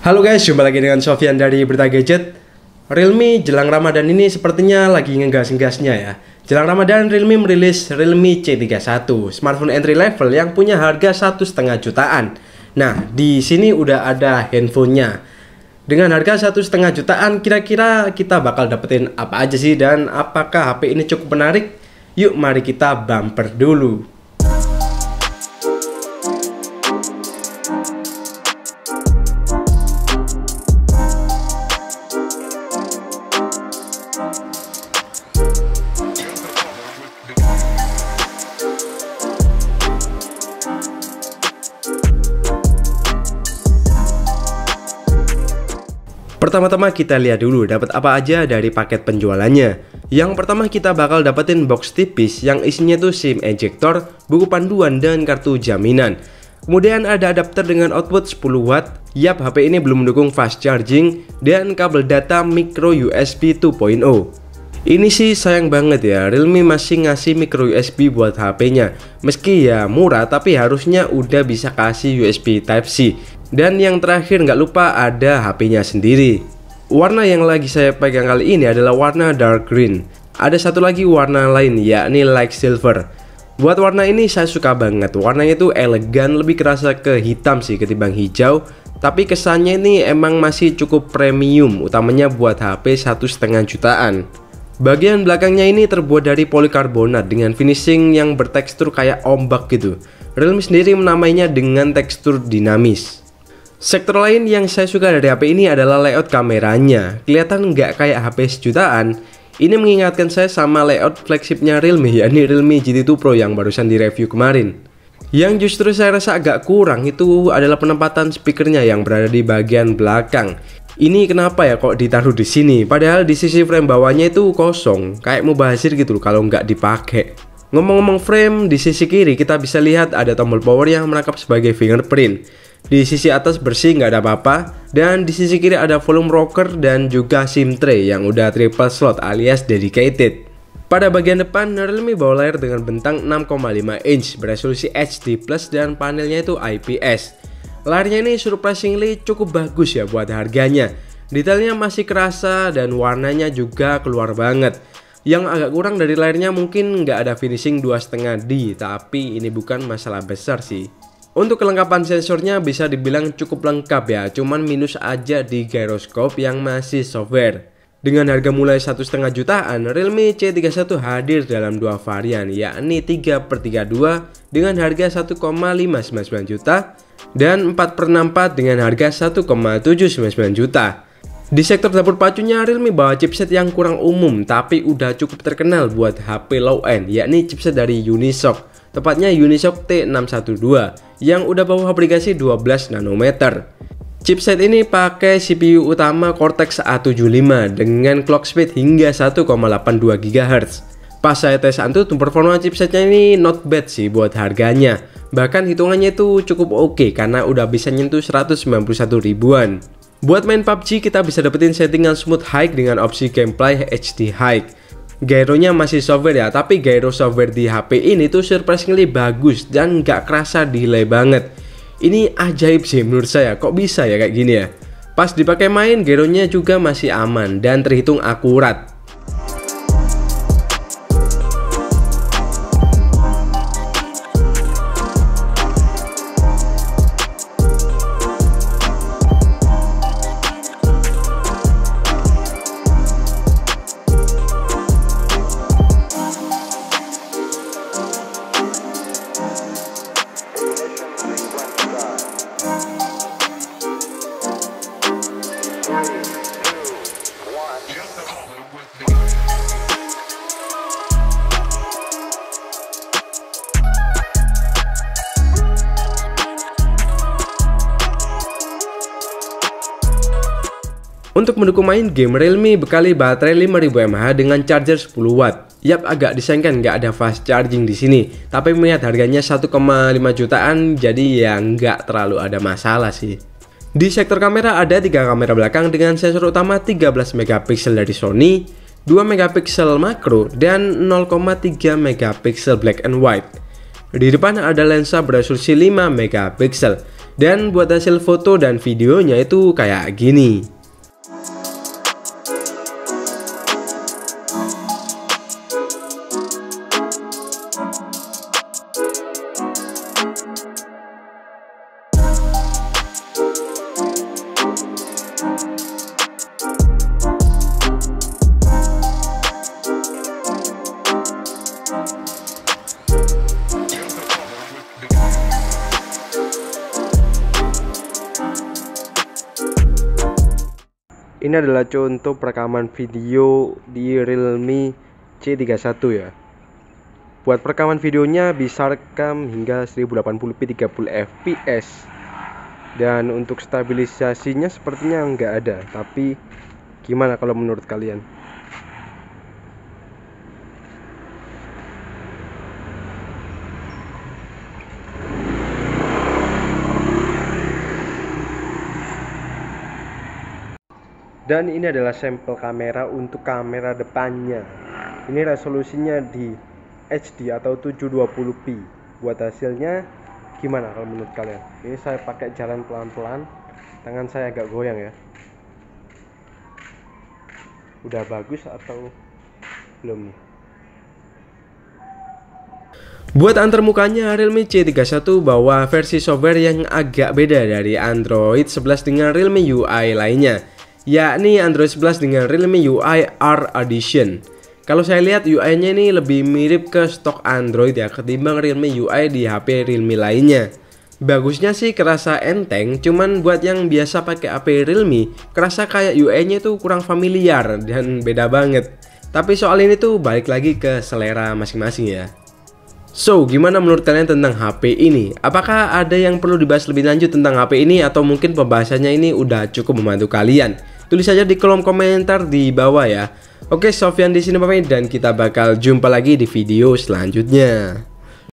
Halo guys, jumpa lagi dengan Sofyan dari Berita Gadget. Realme jelang Ramadan ini sepertinya lagi ngegas-ngegasnya ya. Jelang Ramadan, Realme merilis Realme C31, smartphone entry level yang punya harga 1,5 jutaan. Nah, di sini udah ada handphonenya. Dengan harga 1,5 jutaan, kira-kira kita bakal dapetin apa aja sih dan apakah HP ini cukup menarik? Yuk, mari kita bumper dulu. Pertama-tama kita lihat dulu dapat apa aja dari paket penjualannya. Yang pertama kita bakal dapetin box tipis yang isinya tuh SIM ejector, buku panduan dan kartu jaminan. Kemudian ada adapter dengan output 10 watt. Yap, HP ini belum mendukung fast charging dan kabel data micro USB 2.0. Ini sih sayang banget ya, Realme masih ngasih micro USB buat HP-nya. Meski ya murah, tapi harusnya udah bisa kasih USB Type-C. Dan yang terakhir nggak lupa ada HP-nya sendiri. Warna yang lagi saya pegang kali ini adalah warna dark green. Ada satu lagi warna lain yakni light silver. Buat warna ini saya suka banget. Warnanya itu elegan, lebih kerasa ke hitam sih ketimbang hijau. Tapi kesannya ini emang masih cukup premium, utamanya buat HP 1,5 jutaan. Bagian belakangnya ini terbuat dari polikarbonat dengan finishing yang bertekstur kayak ombak gitu. Realme sendiri menamainya dengan tekstur dinamis. Sektor lain yang saya suka dari HP ini adalah layout kameranya. Kelihatan nggak kayak HP sejutaan. Ini mengingatkan saya sama layout flagshipnya Realme, yakni Realme GT2 Pro yang barusan direview kemarin. Yang justru saya rasa agak kurang itu adalah penempatan speakernya yang berada di bagian belakang. Ini kenapa ya kok ditaruh di sini? Padahal di sisi frame bawahnya itu kosong, kayak mubazir gitu loh kalau nggak dipakai. Ngomong-ngomong frame, di sisi kiri kita bisa lihat ada tombol power yang merangkap sebagai fingerprint. Di sisi atas bersih, nggak ada apa-apa. Dan di sisi kiri ada volume rocker dan juga SIM tray yang udah triple slot alias dedicated. Pada bagian depan, Realme bawa layar dengan bentang 6,5 inch beresolusi HD+ dan panelnya itu IPS. Layarnya ini surprisingly cukup bagus ya buat harganya. Detailnya masih kerasa dan warnanya juga keluar banget. Yang agak kurang dari layarnya mungkin nggak ada finishing 2,5D, tapi ini bukan masalah besar sih. Untuk kelengkapan sensornya bisa dibilang cukup lengkap ya, cuman minus aja di gyroscope yang masih software. Dengan harga mulai 1,5 jutaan, Realme C31 hadir dalam dua varian, yakni 3/32 dengan harga 1,599 juta dan 4/64 dengan harga 1,799 juta. Di sektor dapur pacunya, Realme bawa chipset yang kurang umum tapi udah cukup terkenal buat HP low end, yakni chipset dari Unisoc. Tepatnya Unisoc T612 yang udah bawa aplikasi 12 nanometer. Chipset ini pakai CPU utama Cortex A75 dengan clock speed hingga 1,82 GHz. Pas saya tes Antutu, performa chipsetnya ini not bad sih buat harganya. Bahkan hitungannya itu cukup oke karena udah bisa nyentuh 191 ribuan. Buat main PUBG kita bisa dapetin settingan smooth high dengan opsi gameplay HD high. Gyronya masih software ya, tapi gyro software di HP ini tuh surprisingly bagus dan nggak kerasa delay banget. Ini ajaib sih menurut saya, kok bisa ya kayak gini ya. Pas dipakai main, gyronya juga masih aman dan terhitung akurat. Untuk mendukung main game, Realme bekali baterai 5000 mAh dengan charger 10 watt. Yap, agak disayangkan nggak ada fast charging di sini. Tapi melihat harganya 1,5 jutaan, jadi ya nggak terlalu ada masalah sih. Di sektor kamera ada 3 kamera belakang dengan sensor utama 13 megapiksel dari Sony, 2 megapiksel makro, dan 0,3 megapiksel black and white. Di depan ada lensa beresolusi 5 megapiksel. Dan buat hasil foto dan videonya itu kayak gini. Ini adalah contoh perekaman video di Realme C31 ya. Buat perekaman videonya bisa rekam hingga 1080p 30 fps. Dan untuk stabilisasinya sepertinya nggak ada. Tapi gimana kalau menurut kalian? Dan ini adalah sampel kamera untuk kamera depannya. Ini resolusinya di HD atau 720p. Buat hasilnya gimana kalau menurut kalian? Ini saya pakai jalan pelan-pelan, tangan saya agak goyang ya. Udah bagus atau belum nih? Buat antarmukanya, Realme C31 bawa versi software yang agak beda dari Android 11 dengan Realme UI lainnya, yakni Android 11 dengan Realme UI R Edition. Kalau saya lihat UI-nya ini lebih mirip ke stok Android ya ketimbang Realme UI di HP Realme lainnya. Bagusnya sih kerasa enteng, cuman buat yang biasa pakai HP Realme, kerasa kayak UI-nya itu kurang familiar dan beda banget. Tapi soal ini tuh balik lagi ke selera masing-masing ya. So, gimana menurut kalian tentang HP ini? Apakah ada yang perlu dibahas lebih lanjut tentang HP ini atau mungkin pembahasannya ini udah cukup membantu kalian? Tulis saja di kolom komentar di bawah ya. Oke, Sofyan di sini pamit dan kita bakal jumpa lagi di video selanjutnya.